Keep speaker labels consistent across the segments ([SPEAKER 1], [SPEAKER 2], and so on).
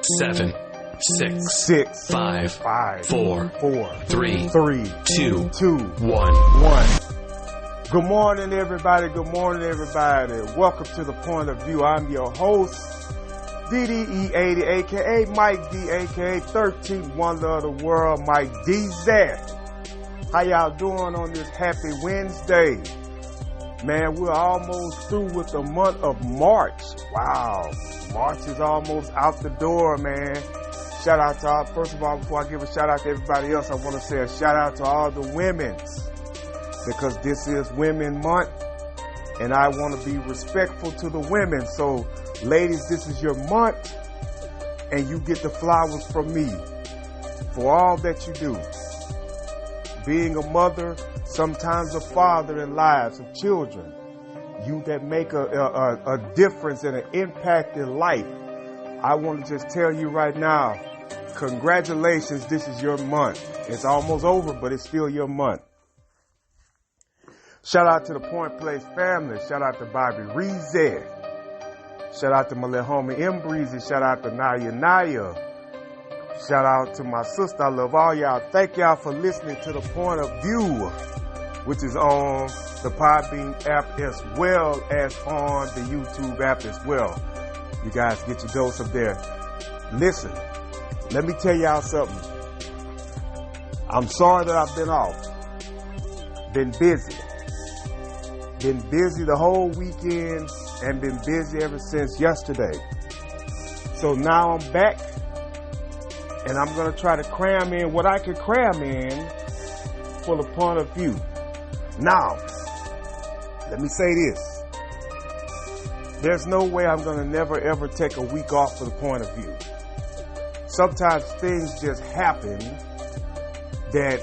[SPEAKER 1] 7, 6, 5, 4, 3, 2, 1.
[SPEAKER 2] Good morning, everybody. Good morning, everybody. Welcome to The Point of View. I'm your host, DDE80, a.k.a. Mike D, a.k.a. 13th Wonder of the World, Mike DZ. How y'all doing on this happy Wednesday? Man, we're almost through with the month of March. Wow. March is almost out the door, man. Shout out to all, first of all, before I give a shout out to everybody else, I want to say a shout out to all the women's, because this is Women Month, and I want to be respectful to the women. So, ladies, this is your month, and you get the flowers from me for all that you do. Being a mother, sometimes a father in lives of children, you that make a difference and an impact in life. I want to just tell you right now, congratulations, this is your month. It's almost over, but it's still your month. Shout out to the Point Place family. Shout out to Bobby Reese. Shout out to my little homie M Breezy. Shout out to Naya. Shout out to my sister. I love all y'all. Thank y'all for listening to The Point of View, which is on the Podbean app as well as on the YouTube app as well. You guys get your dose up there. Listen, let me tell y'all something. I'm sorry that I've been off. Been busy. Been busy the whole weekend and been busy ever since yesterday. So now I'm back and I'm going to try to cram in what I can cram in for The Point of View. Now, let me say this. There's no way I'm going to never ever take a week off for The Point of View. Sometimes things just happen that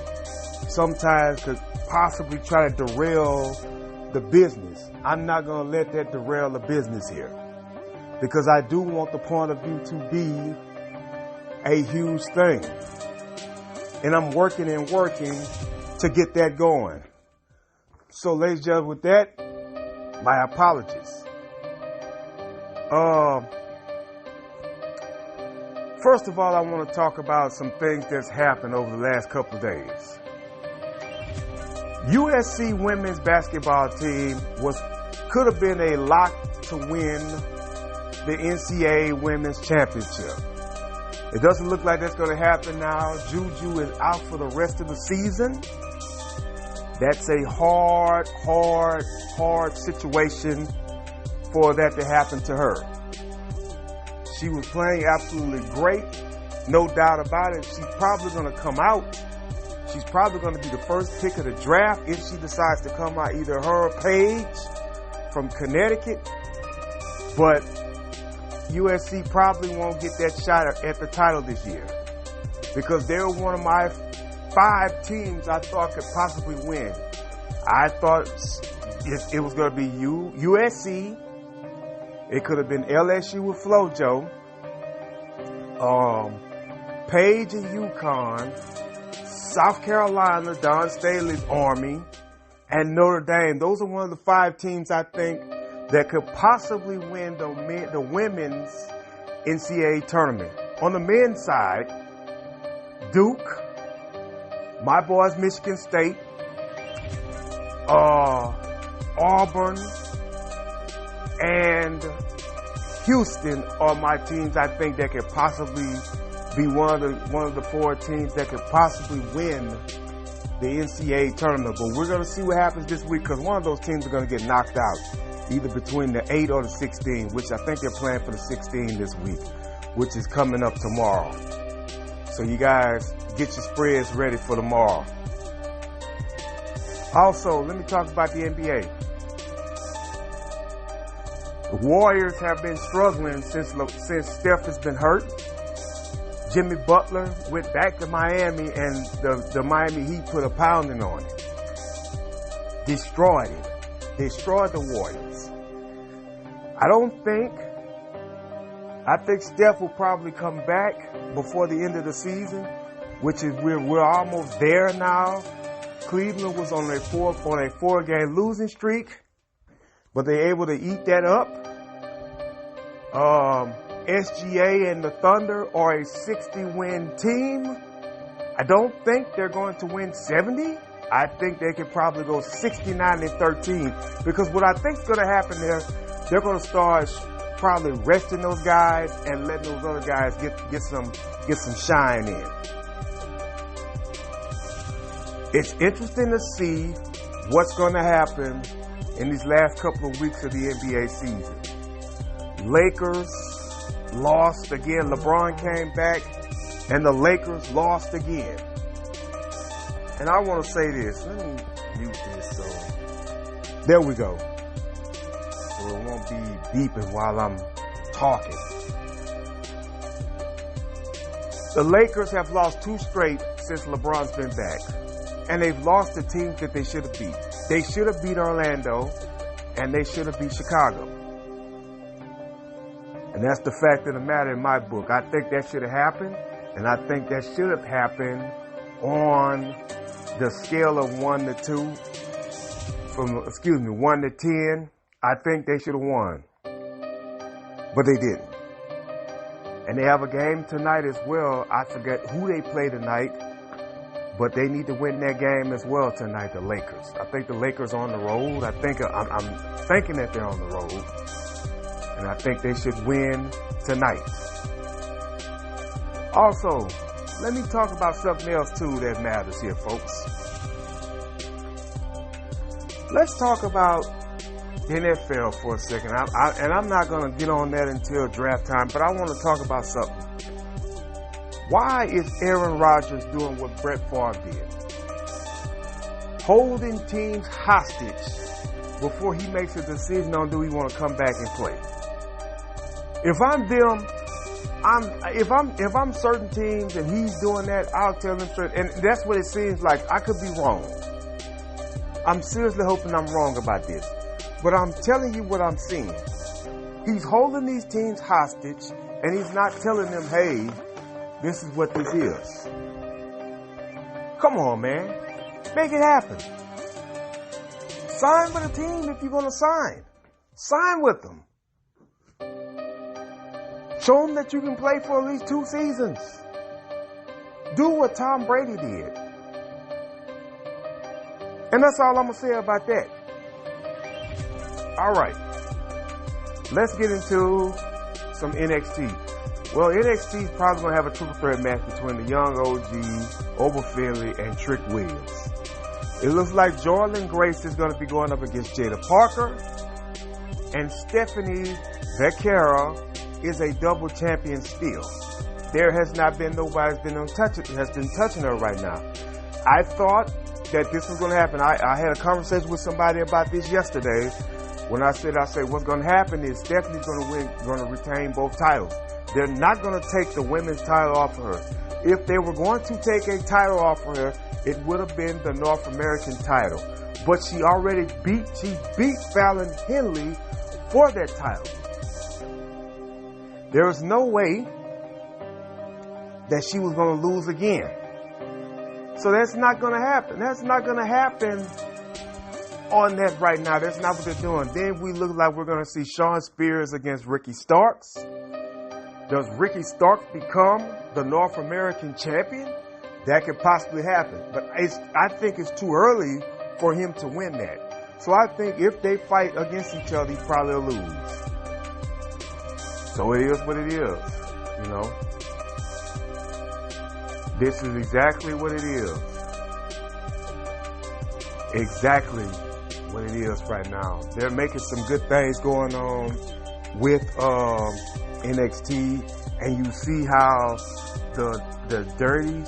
[SPEAKER 2] sometimes could possibly try to derail the business. I'm not going to let that derail the business here, because I do want The Point of View to be a huge thing. And I'm working to get that going. So, ladies and gentlemen, with that, my apologies. First of all, I want to talk about some things that's happened over the last couple of days. USC women's basketball team could have been a lock to win the NCAA women's championship. It doesn't look like that's going to happen now. Juju is out for the rest of the season. That's a hard situation for that to happen to her. She was playing absolutely great, no doubt about it. She's probably going to come out. She's probably going to be the first pick of the draft if she decides to come out, either her or Paige from Connecticut. But USC probably won't get that shot at the title this year, because they're one of my 5 teams I thought could possibly win. I thought it was going to be USC. It could have been LSU with FloJo, Paige and UConn, South Carolina, Don Staley's Army, and Notre Dame. Those are one of the 5 teams I think that could possibly win the women's NCAA tournament. On the men's side, Duke, my boys Michigan State, Auburn, and Houston are my teams I think that could possibly be one of the 4 teams that could possibly win the NCAA tournament. But we're going to see what happens this week, because one of those teams are going to get knocked out, either between the 8 or the 16, which I think they're playing for the 16 this week, which is coming up tomorrow. So you guys get your spreads ready for tomorrow. Also, let me talk about the NBA. The Warriors have been struggling since Steph has been hurt. Jimmy Butler went back to Miami, and the Miami Heat put a pounding on it. Destroyed the Warriors. I think Steph will probably come back before the end of the season, which is we're almost there now. Cleveland was on a 4-game losing streak, but they're able to eat that up. SGA and the Thunder are a 60-win team. I don't think they're going to win 70. I think they could probably go 69-13, because what I think is going to happen there, they're going to start probably resting those guys and letting those other guys get some shine in. It's interesting to see what's going to happen in these last couple of weeks of the NBA season. Lakers lost again. LeBron came back, and the Lakers lost again. And I want to say this. Let me mute this. So there we go. So it won't be beeping while I'm talking. The Lakers have lost 2 straight since LeBron's been back. And they've lost the teams that they should have beat. They should have beat Orlando, and they should have beat Chicago. And that's the fact of the matter in my book. I think that should have happened, and I think that should have happened on the scale of 1 to 2, 1 to 10. I think they should have won, but they didn't. And they have a game tonight as well. I forget who they play tonight, but they need to win that game as well tonight, the Lakers. I think the Lakers are on the road. I'm thinking that they're on the road, and I think they should win tonight. Also, let me talk about something else too that matters here, folks. Let's talk about NFL for a second. I'm not going to get on that until draft time, but I want to talk about something. Why is Aaron Rodgers doing what Brett Favre did? Holding teams hostage before he makes a decision on do he want to come back and play. If I'm them, if I'm certain teams and he's doing that, I'll tell him straight. And that's what it seems like. I could be wrong. I'm seriously hoping I'm wrong about this. But I'm telling you what I'm seeing. He's holding these teams hostage, and he's not telling them, hey, this is what this is. Come on, man. Make it happen. Sign with a team if you're going to sign. Sign with them. Show them that you can play for at least 2 seasons. Do what Tom Brady did. And that's all I'm going to say about that. All right. Let's get into some NXT. Well, NXT is probably going to have a triple threat match between the young OG, Oba Finley, and Trick Williams. It looks like Jordan Grace is going to be going up against Jada Parker. And Stephanie Becerra is a double champion still. There has not been nobody has been touching her right now. I thought that this was going to happen. I had a conversation with somebody about this yesterday when I said what's going to happen is Stephanie's going to retain both titles. They're not going to take the women's title off of her. If they were going to take a title off of her, it would have been the North American title. But she already beat Fallon Henley for that title. There was no way that she was going to lose again. So that's not going to happen. That's not going to happen on that right now. That's not what they're doing. Then we look like we're going to see Shawn Spears against Ricky Starks. Does Ricky Starks become the North American champion? That could possibly happen. But I think it's too early for him to win that. So I think if they fight against each other, he probably will lose. So it is what it is, you know. This is exactly what it is. Exactly what it is right now. They're making some good things going on with NXT, and you see how the dirty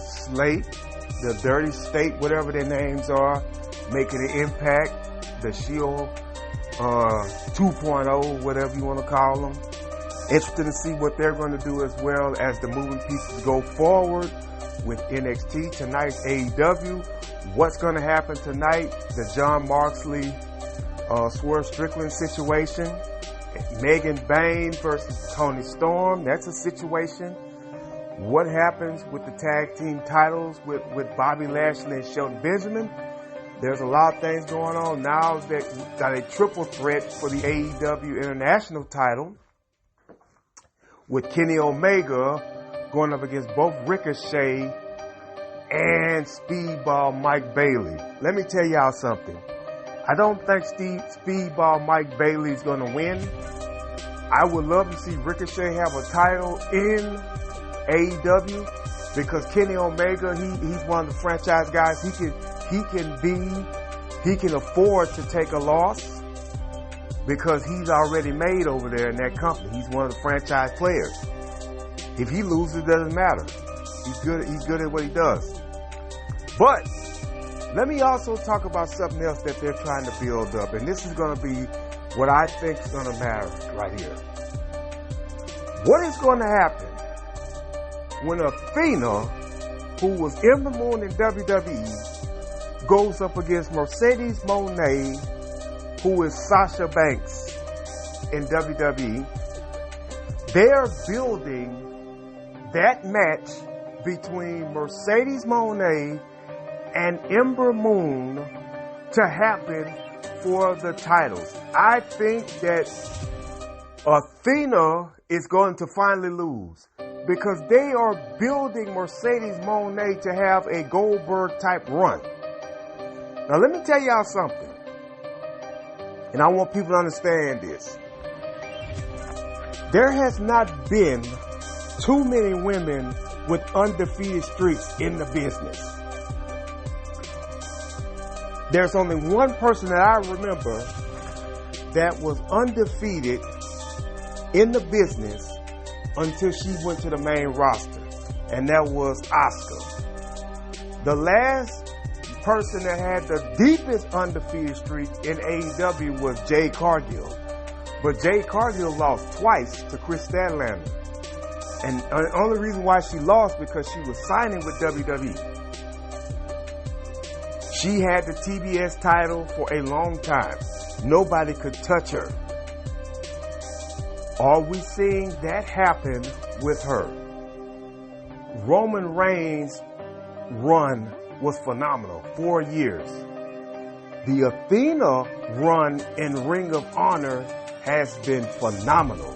[SPEAKER 2] state, whatever their names are, making an impact. The Shield 2.0, whatever you want to call them. Interested to see what they're going to do as well as the moving pieces go forward with NXT. Tonight's AEW. What's going to happen tonight? The John Moxley, Swerve Strickland situation. Megan Bayne versus Toni Storm. That's a situation. What happens with the tag team titles with Bobby Lashley and Shelton Benjamin? There's a lot of things going on now that got a triple threat for the AEW International title with Kenny Omega going up against both Ricochet and Speedball Mike Bailey. Let me tell y'all something. I don't think Speedball Mike Bailey is going to win. I would love to see Ricochet have a title in AEW because Kenny Omega, he's one of the franchise guys. He can afford to take a loss because he's already made over there in that company. He's one of the franchise players. If he loses, it doesn't matter. He's good at what he does. But let me also talk about something else that they're trying to build up. And this is going to be what I think is going to matter right here. What is going to happen when Athena, who was in the moon in WWE, goes up against Mercedes Moné, who is Sasha Banks in WWE? They're building that match between Mercedes Moné and Ember Moon to happen for the titles. I think that Athena is going to finally lose because they are building Mercedes Moné to have a Goldberg type run. Now let me tell y'all something, and I want people to understand this. There has not been too many women with undefeated streaks in the business. There's only one person that I remember that was undefeated in the business until she went to the main roster, and that was Asuka. The last person that had the deepest undefeated streak in AEW was Jade Cargill. But Jade Cargill lost twice to Chris Statlander. And the only reason why she lost because she was signing with WWE. She had the TBS title for a long time. Nobody could touch her. Are we seeing that happen with her? Roman Reigns' run was phenomenal. 4 years. The Athena run in Ring of Honor has been phenomenal.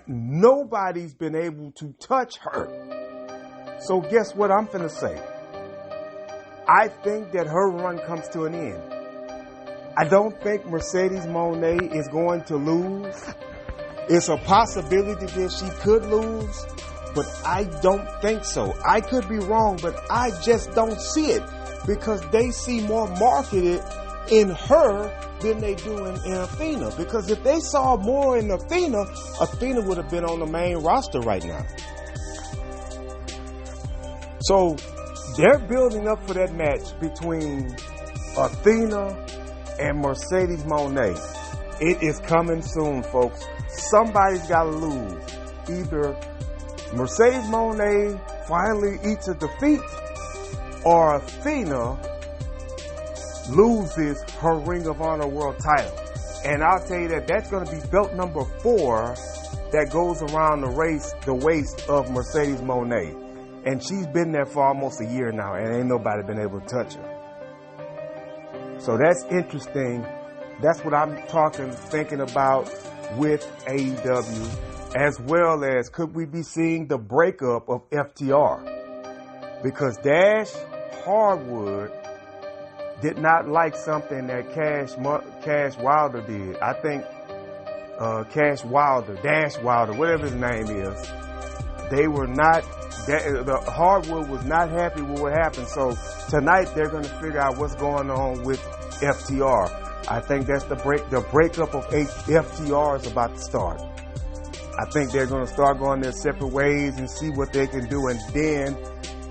[SPEAKER 2] Nobody's been able to touch her. So guess what I'm finna say? I think that her run comes to an end. I don't think Mercedes Moné is going to lose. It's a possibility that she could lose, but I don't think so. I could be wrong, but I just don't see it because they see more marketed in her than they do in Athena. Because if they saw more in Athena, Athena would have been on the main roster right now. So they're building up for that match between Athena and Mercedes Moné. It is coming soon, folks. Somebody's got to lose. Either Mercedes Moné finally eats a defeat, or Athena loses her Ring of Honor World title. And I'll tell you that that's going to be belt number 4 that goes around the waist of Mercedes Moné. And she's been there for almost a year now, and ain't nobody been able to touch her. So that's interesting. That's what I'm thinking about with AEW, as well as could we be seeing the breakup of FTR? Because Dash Hardwood did not like something that Cash Wilder did. I think Dash Wilder, whatever his name is, they were not. The Hardwood was not happy with what happened. So tonight they're going to figure out what's going on with FTR. I think that's the breakup of FTR is about to start. I think they're going to start going their separate ways and see what they can do, and then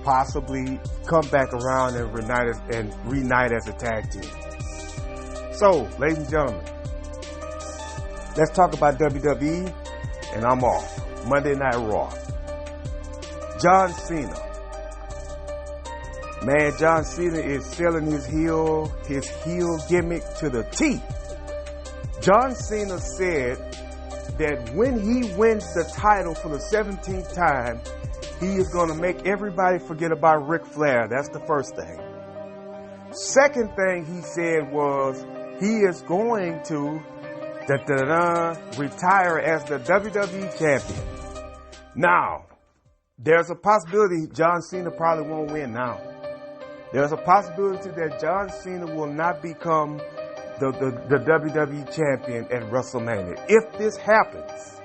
[SPEAKER 2] possibly come back around and reunite as a tag team. So, ladies and gentlemen, let's talk about WWE, and I'm off. Monday Night Raw. John Cena. Man, John Cena is selling his heel gimmick to the T. John Cena said that when he wins the title for the 17th time, he is going to make everybody forget about Ric Flair. That's the first thing. Second thing he said was he is going to retire as the WWE champion. Now, there's a possibility John Cena probably won't win now. There's a possibility that John Cena will not become the WWE champion at WrestleMania. If this happens,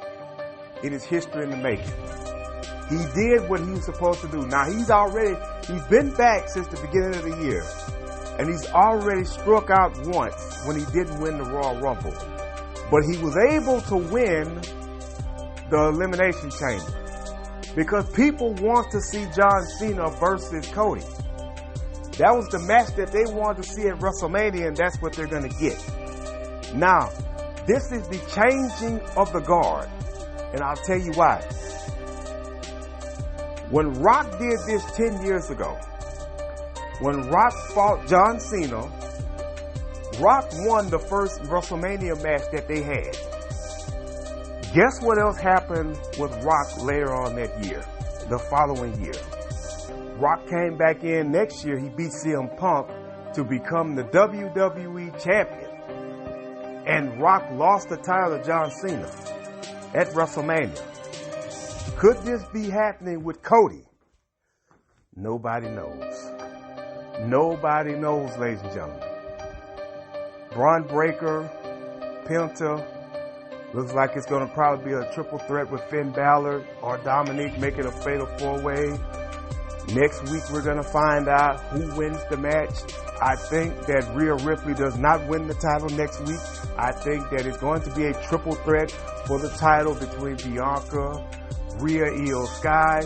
[SPEAKER 2] it is history in the making. He did what he was supposed to do. Now, he's been back since the beginning of the year. And he's already struck out once when he didn't win the Royal Rumble. But he was able to win the Elimination Chamber. Because people want to see John Cena versus Cody. That was the match that they wanted to see at WrestleMania, and that's what they're going to get. Now, this is the changing of the guard. And I'll tell you why. When Rock did this 10 years ago, when Rock fought John Cena, Rock won the first WrestleMania match that they had. Guess what else happened with Rock later on that year, the following year? Rock came back in next year. He beat CM Punk to become the WWE champion. And Rock lost the title to John Cena at WrestleMania. Could this be happening with Cody? Nobody knows. Nobody knows, ladies and gentlemen. Braun Breaker, Penta, looks like it's going to probably be a triple threat with Finn Balor or Dominic making a fatal four-way. Next week, we're going to find out who wins the match. I think that Rhea Ripley does not win the title next week. I think that it's going to be a triple threat for the title between Bianca, Rhea Io Sky.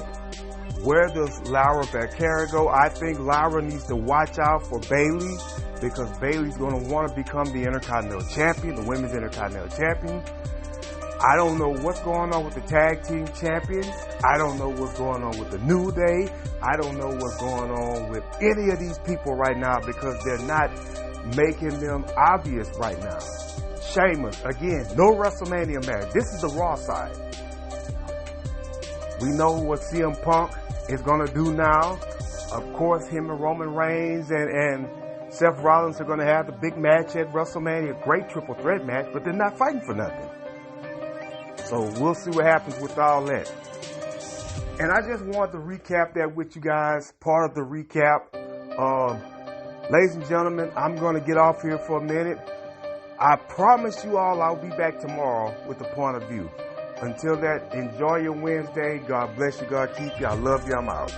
[SPEAKER 2] Where does Laura Becerra go? I think Laura needs to watch out for Bayley because Bayley's going to want to become the Intercontinental Champion, the Women's Intercontinental Champion. I don't know what's going on with the Tag Team Champions. I don't know what's going on with the New Day. I don't know what's going on with any of these people right now because they're not making them obvious right now. Sheamus, again, no WrestleMania match. This is the Raw side. We know what CM Punk is going to do now. Of course, him and Roman Reigns and Seth Rollins are going to have the big match at WrestleMania. Great triple threat match, but they're not fighting for nothing. So we'll see what happens with all that. And I just wanted to recap that with you guys, part of the recap. Ladies and gentlemen, I'm going to get off here for a minute. I promise you all I'll be back tomorrow with the point of view. Until that, enjoy your Wednesday. God bless you. God keep you. I love you. I'm out.